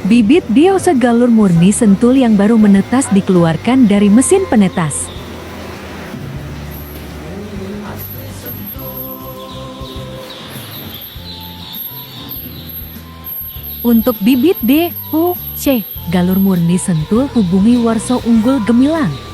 Bibit diosa galur murni sentul yang baru menetas dikeluarkan dari mesin penetas. Untuk bibit D, U, C, galur murni sentul hubungi Warso Unggul Gemilang.